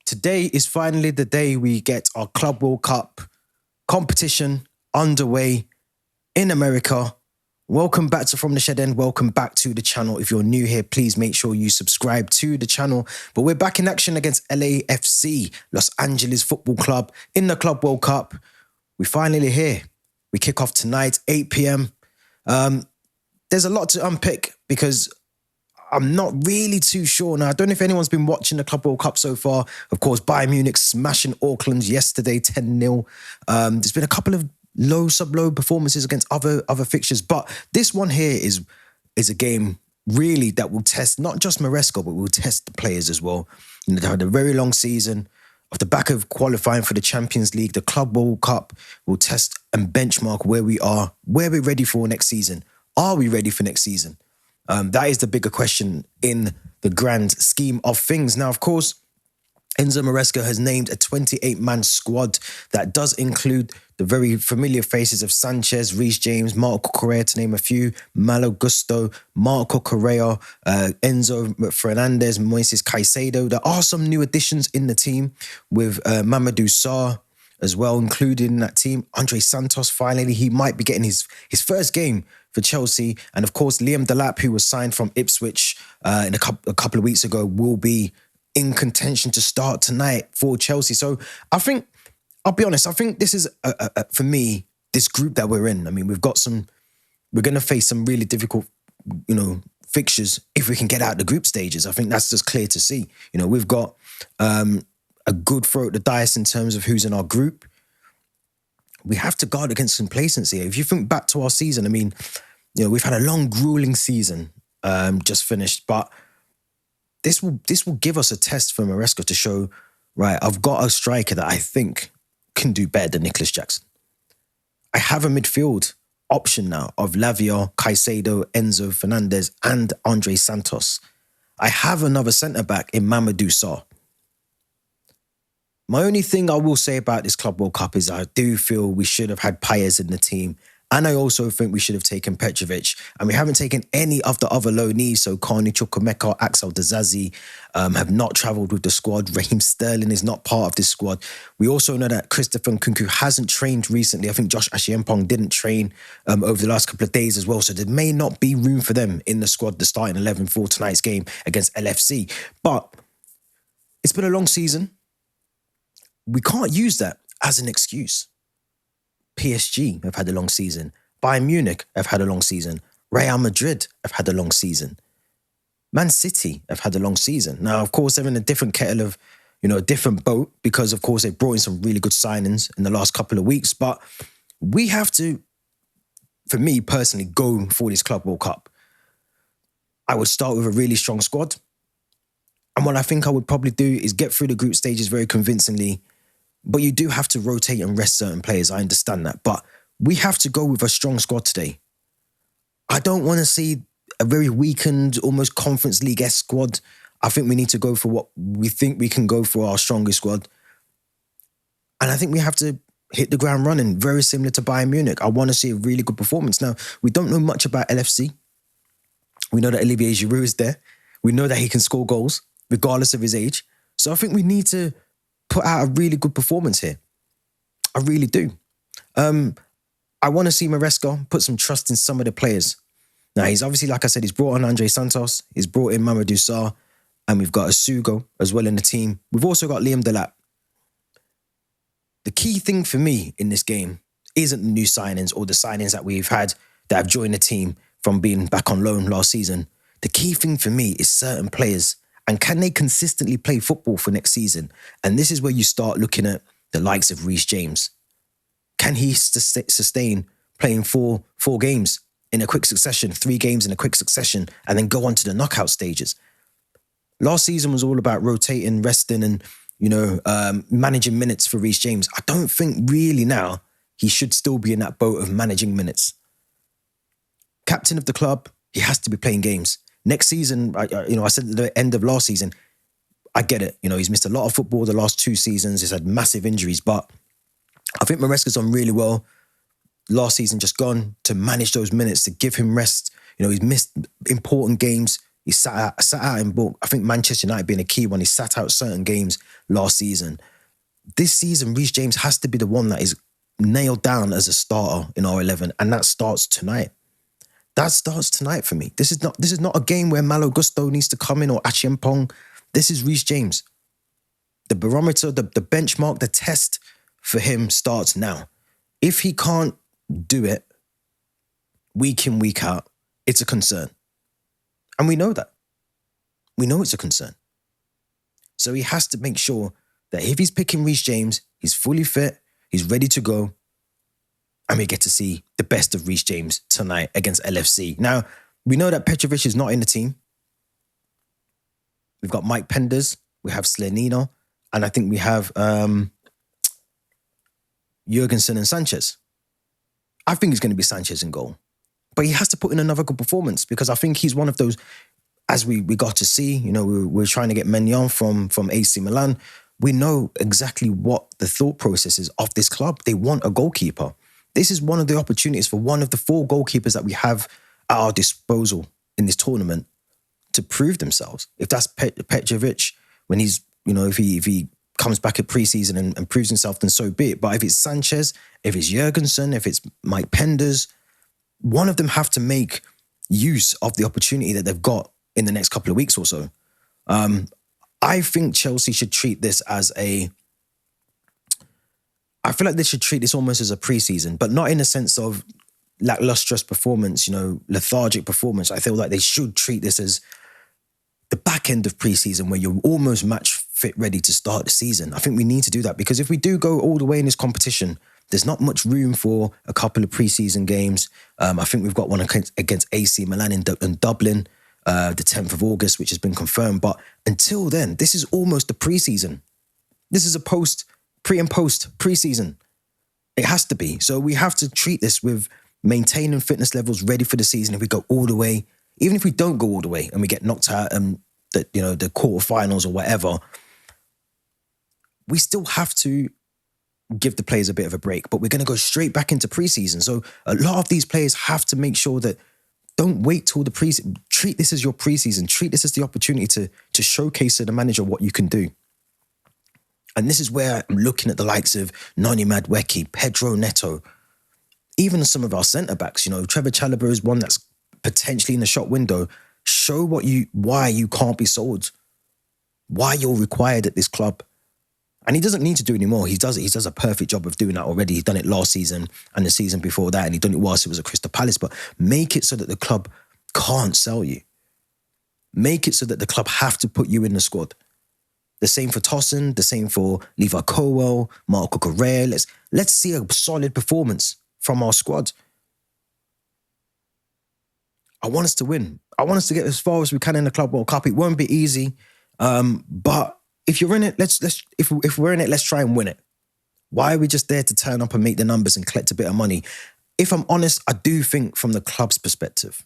Today is finally the day we get our Club World Cup competition underway in America. Welcome back to From the Shed End. Welcome back to the channel. If you're new here, please make sure you subscribe to the channel. But we're back in action against LAFC, Los Angeles Football Club, in the Club World Cup. We're finally here. We kick off tonight, 8 p.m. There's a lot to unpick because I'm not really too sure now. I don't know if anyone's been watching the Club World Cup so far. Of course, Bayern Munich smashing Auckland yesterday, 10-0. There's been a couple of sub-low performances against other fixtures. But this one here is a game really that will test not just Maresca, but will test the players as well. You know, they had a very long season. Off the back of qualifying for the Champions League, the Club World Cup will test and benchmark where we are, where we're ready for next season. Are we ready for next season? That is the bigger question in the grand scheme of things. Now, of course, Enzo Maresca has named a 28-man squad that does include the very familiar faces of Sanchez, Reece James, Marco Correa, to name a few, Malo Gusto, Marco Correa, Enzo Fernandez, Moises Caicedo. There are some new additions in the team with Mamadou Sarr as well, included in that team. Andrey Santos, finally, he might be getting his first game for Chelsea. And of course, Liam Delap, who was signed from Ipswich a couple of weeks ago, will be in contention to start tonight for Chelsea. So I think, I'll be honest, I think this is, for me, this group that we're in. I mean, we're going to face some really difficult, fixtures if we can get out the group stages. I think that's just clear to see. You know, we've got a good throw at the dice in terms of who's in our group. We have to guard against complacency. If you think back to our season, I mean, we've had a long, grueling season just finished, but this will give us a test for Maresca to show, right, I've got a striker that I think can do better than Nicholas Jackson. I have a midfield option now of Lavia, Caicedo, Enzo Fernandez, and Andrey Santos. I have another centre-back in Mamadou Sarr. My only thing I will say about this Club World Cup is I do feel we should have had Paez in the team. And I also think we should have taken Petrovic. And we haven't taken any of the other low knees. So Carney Chukwuemeka, Axel Dizazi have not travelled with the squad. Raheem Sterling is not part of this squad. We also know that Christopher Nkunku hasn't trained recently. I think Josh Ashiempong didn't train over the last couple of days as well. So there may not be room for them in the squad, the starting 11 for tonight's game against LFC. But it's been a long season. We can't use that as an excuse. PSG have had a long season. Bayern Munich have had a long season. Real Madrid have had a long season. Man City have had a long season. Now, of course, they're in a different kettle of, a different boat because, of course, they brought in some really good signings in the last couple of weeks. But we have to, for me personally, go for this Club World Cup. I would start with a really strong squad. And what I think I would probably do is get through the group stages very convincingly. But you do have to rotate and rest certain players. I understand that. But we have to go with a strong squad today. I don't want to see a very weakened, almost Conference League-esque squad. I think we need to go for what we think we can go for, our strongest squad. And I think we have to hit the ground running, very similar to Bayern Munich. I want to see a really good performance. Now, we don't know much about LFC. We know that Olivier Giroud is there. We know that he can score goals, regardless of his age. So I think we need to put out a really good performance here. I really do. I want to see Maresca put some trust in some of the players. Now, he's obviously, like I said, he's brought on Andrey Santos, he's brought in Mamadou Sarr, and we've got Asugo as well in the team. We've also got Liam Delap. The key thing for me in this game isn't the new signings or the signings that we've had that have joined the team from being back on loan last season. The key thing for me is certain players. And can they consistently play football for next season? And this is where you start looking at the likes of Reece James. Can he sustain playing four games in a quick succession, 3 games in a quick succession, and then go on to the knockout stages? Last season was all about rotating, resting, and managing minutes for Reece James. I don't think really now he should still be in that boat of managing minutes. Captain of the club, he has to be playing games. Next season, I said at the end of last season, I get it. He's missed a lot of football the last 2 seasons. He's had massive injuries, but I think Maresca's done really well last season just gone to manage those minutes, to give him rest. He's missed important games. He sat out in book. I think Manchester United being a key one. He sat out certain games last season. This season, Reece James has to be the one that is nailed down as a starter in our 11, and that starts tonight. That starts tonight for me. This is not a game where Malo Gusto needs to come in or Achiampong. This is Reece James. The barometer, the benchmark, the test for him starts now. If he can't do it week in, week out, it's a concern. And we know that. We know it's a concern. So he has to make sure that if he's picking Reece James, he's fully fit, he's ready to go, and we get to see the best of Reece James tonight against LFC. Now, we know that Petrovic is not in the team. We've got Mike Penders, we have Slanina, and I think we have Jurgensen and Sanchez. I think it's going to be Sanchez in goal. But he has to put in another good performance because I think he's one of those, as we got to see, you know, we're trying to get Mignon from AC Milan. We know exactly what the thought process is of this club. They want a goalkeeper. This is one of the opportunities for one of the 4 goalkeepers that we have at our disposal in this tournament to prove themselves. If that's Petrovic, when he's, you know, if he comes back at preseason and proves himself, then so be it. But if it's Sanchez, if it's Jurgensen, if it's Mike Penders, one of them have to make use of the opportunity that they've got in the next couple of weeks or so. I think Chelsea should treat this as I feel like they should treat this almost as a preseason, but not in a sense of lacklustrous performance, you know, lethargic performance. I feel like they should treat this as the back end of preseason where you're almost match fit ready to start the season. I think we need to do that because if we do go all the way in this competition, there's not much room for a couple of preseason games. I think we've got one against AC Milan in Dublin, the 10th of August, which has been confirmed. But until then, this is almost the preseason. This is a pre and post preseason. It has to be. So we have to treat this with maintaining fitness levels ready for the season. If we go all the way, even if we don't go all the way and we get knocked out the quarterfinals or whatever, we still have to give the players a bit of a break, but we're going to go straight back into preseason. So a lot of these players have to make sure that don't wait till the preseason. Treat this as your preseason. Treat this as the opportunity to showcase to the manager what you can do. And this is where I'm looking at the likes of Noni Madueke, Pedro Neto, even some of our centre-backs. You know, Trevor Chalobah is one that's potentially in the shop window. Show why you can't be sold, why you're required at this club. And he doesn't need to do any more. He does a perfect job of doing that already. He's done it last season and the season before that, and he's done it whilst it was at Crystal Palace. But make it so that the club can't sell you. Make it so that the club have to put you in the squad. The same for Tosin, the same for Levi Colwell, Marco Correa. Let's see a solid performance from our squad. I want us to win. I want us to get as far as we can in the Club World Cup. It won't be easy, but if you're in it, if we're in it, let's try and win it. Why are we just there to turn up and make the numbers and collect a bit of money? If I'm honest, I do think from the club's perspective,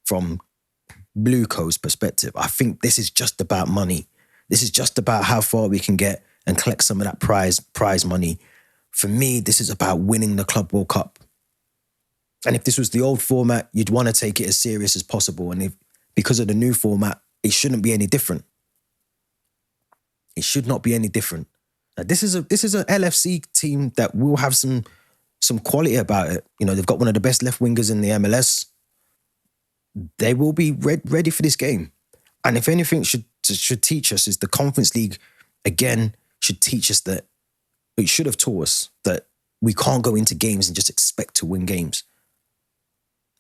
from Blue Co's perspective, I think this is just about money. This is just about how far we can get and collect some of that prize money. For me, this is about winning the Club World Cup. And if this was the old format, you'd want to take it as serious as possible. And because of the new format, it shouldn't be any different. It should not be any different. Now, this is a LFC team that will have some quality about it. You know, they've got one of the best left wingers in the MLS. They will be ready for this game. And if anything should teach us is the Conference League, again, should teach us that, it should have taught us that we can't go into games and just expect to win games.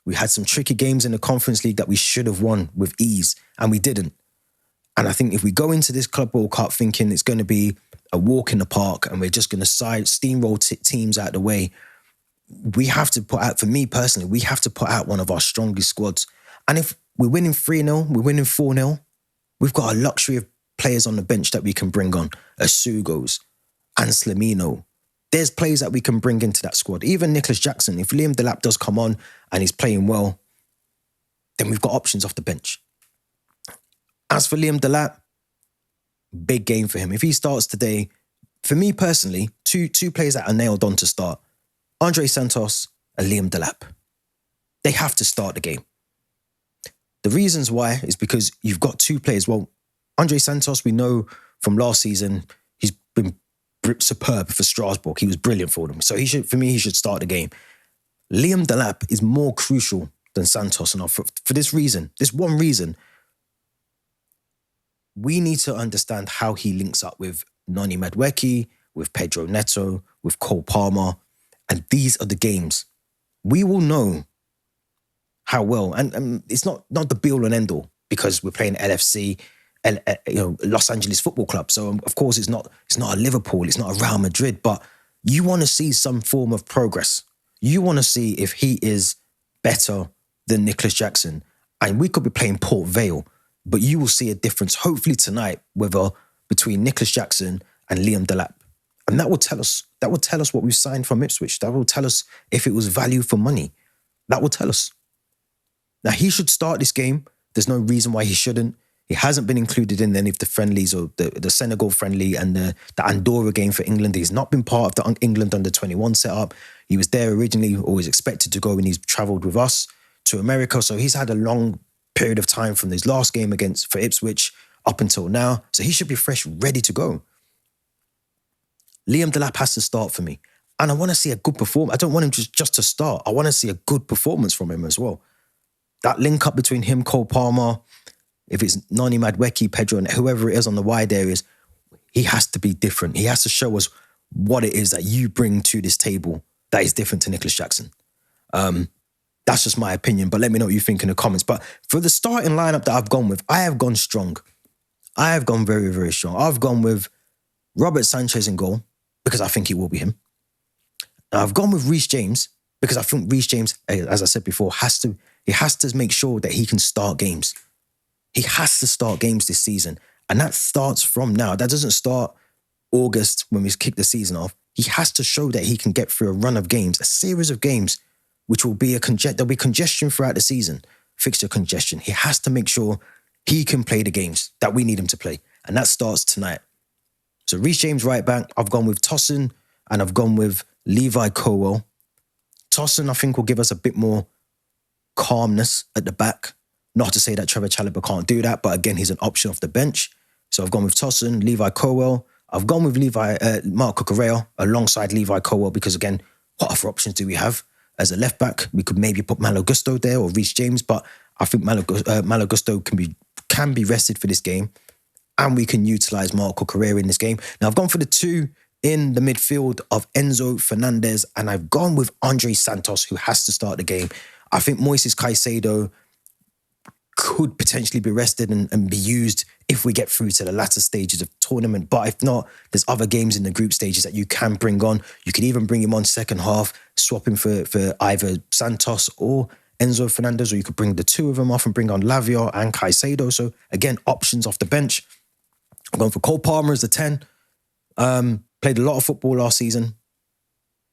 We had some tricky games in the Conference League that we should have won with ease, and we didn't. And I think if we go into this Club World Cup thinking it's going to be a walk in the park and we're just going to steamroll teams out of the way, we have to put out, for me personally, we have to put out one of our strongest squads. And if we're winning 3-0, we're winning 4-0, we've got a luxury of players on the bench that we can bring on. Asugos, Anslamino. There's players that we can bring into that squad. Even Nicholas Jackson, if Liam Delap does come on and he's playing well, then we've got options off the bench. As for Liam Delap, big game for him. If he starts today, for me personally, two players that are nailed on to start. Andrey Santos and Liam Delap. They have to start the game. The reasons why is because you've got two players. Well, Andrey Santos, we know from last season, he's been superb for Strasbourg. He was brilliant for them. So he should start the game. Liam Delap is more crucial than Santos. And for this reason, this one reason, we need to understand how he links up with Noni Madueke, with Pedro Neto, with Cole Palmer. And these are the games. We will know how well, and it's not the be-all and end-all, because we're playing LFC, Los Angeles Football Club. So of course it's not a Liverpool, it's not a Real Madrid, but you want to see some form of progress. You want to see if he is better than Nicholas Jackson. And we could be playing Port Vale, but you will see a difference, hopefully tonight, whether between Nicholas Jackson and Liam Delap. And that will tell us what we've signed from Ipswich. That will tell us if it was value for money. That will tell us. Now, he should start this game. There's no reason why he shouldn't. He hasn't been included in any of the friendlies, or the Senegal friendly and the Andorra game for England. He's not been part of the England under-21 setup. He was there originally, or was expected to go when he's travelled with us to America. So he's had a long period of time from his last game for Ipswich up until now. So he should be fresh, ready to go. Liam Delap has to start for me. And I want to see a good performance. I don't want him just to start. I want to see a good performance from him as well. That link up between him, Cole Palmer, if it's Noni Madueke, Pedro, and whoever it is on the wide areas, he has to be different. He has to show us what it is that you bring to this table that is different to Nicholas Jackson. That's just my opinion, but let me know what you think in the comments. But for the starting lineup that I've gone with, I have gone strong. I have gone very, very strong. I've gone with Robert Sanchez in goal, because I think it will be him. Now, I've gone with Reece James, because I think Reece James, as I said before, has to make sure that he can start games. He has to start games this season. And that starts from now. That doesn't start August when we kick the season off. He has to show that he can get through a run of games, a series of games, which will be there'll be congestion throughout the season, fixture congestion. He has to make sure he can play the games that we need him to play. And that starts tonight. So Reece James right back. I've gone with Tossin and I've gone with Levi Colwell. Tossin, I think, will give us a bit more calmness at the back. Not to say that Trevor Chalobah can't do that, but again, he's an option off the bench. So I've gone with Tossin, Levi Colwell. I've gone with Marco Correa alongside Levi Colwell, because again, what other options do we have? As a left back, we could maybe put Malo Gusto there or Reece James, but I think Malo Gusto can be rested for this game, and we can utilise Marco Correa in this game. Now, I've gone for the two in the midfield of Enzo Fernandez, and I've gone with Andrey Santos, who has to start the game. I think Moises Caicedo could potentially be rested and be used if we get through to the latter stages of tournament. But if not, there's other games in the group stages that you can bring on. You could even bring him on second half, swap him for either Santos or Enzo Fernandez, or you could bring the two of them off and bring on Lavia and Caicedo. So again, options off the bench. I'm going for Cole Palmer as the 10. Played a lot of football last season.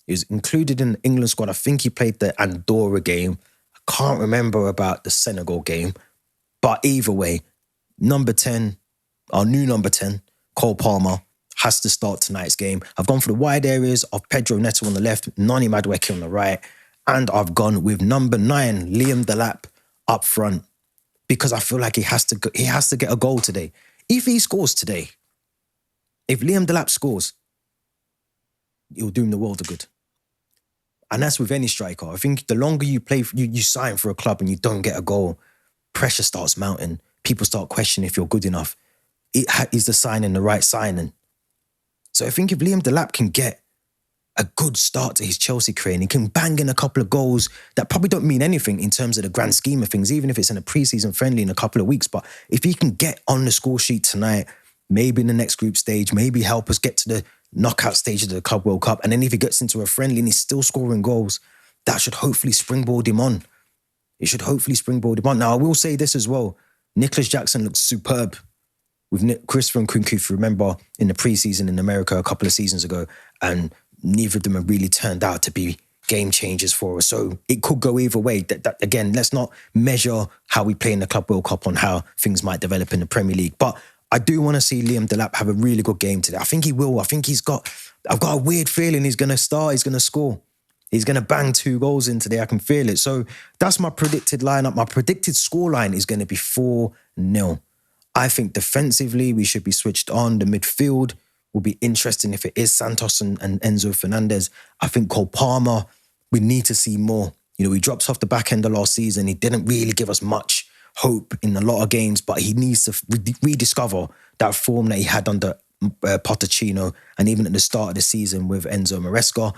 He was included in the England squad. I think he played the Andorra game. I can't remember about the Senegal game. But either way, number 10, our new number 10, Cole Palmer, has to start tonight's game. I've gone for the wide areas of Pedro Neto on the left, Noni Madueke on the right, and I've gone with number 9, Liam Delap, up front, because I feel like he has to get a goal today. If he scores today, if Liam Delap scores, it'll do him the world of good. And that's with any striker. I think the longer you play, you sign for a club and you don't get a goal, pressure starts mounting. People start questioning if you're good enough. Is the signing the right signing? So I think if Liam Delap can get a good start to his Chelsea career and he can bang in a couple of goals that probably don't mean anything in terms of the grand scheme of things, even if it's in a pre-season friendly in a couple of weeks, but if he can get on the score sheet tonight, maybe in the next group stage, maybe help us get to the knockout stage of the Club World Cup, and then if he gets into a friendly and he's still scoring goals, that should hopefully springboard him on. It should hopefully springboard him on. Now, I will say this as well. Nicholas Jackson looks superb with Christopher Nkunku, if you remember, in the preseason in America a couple of seasons ago, and neither of them have really turned out to be game changers for us. So it could go either way. That again, let's not measure how we play in the Club World Cup on how things might develop in the Premier League. But I do want to see Liam Delap have a really good game today. I think he will. I've got a weird feeling he's going to start, he's going to score. He's going to bang 2 goals in today. I can feel it. So that's my predicted lineup. My predicted scoreline is going to be 4-0. I think defensively, we should be switched on. The midfield will be interesting if it is Santos and Enzo Fernandez. I think Cole Palmer, we need to see more. You know, he dropped off the back end of last season. He didn't really give us much hope in a lot of games, but he needs to rediscover that form that he had under Pochettino and even at the start of the season with Enzo Maresca.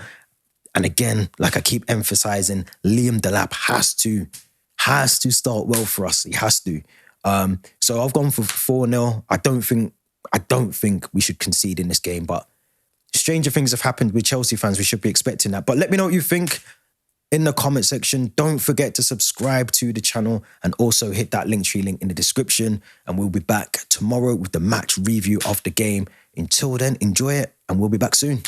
And again, like I keep emphasizing, Liam Delap has to start well for us. He has to. So I've gone for 4-0. I don't think we should concede in this game, but stranger things have happened with Chelsea fans. We should be expecting that. But let me know what you think in the comment section. Don't forget to subscribe to the channel and also hit that Linktree link in the description. And we'll be back tomorrow with the match review of the game. Until then, enjoy it and we'll be back soon.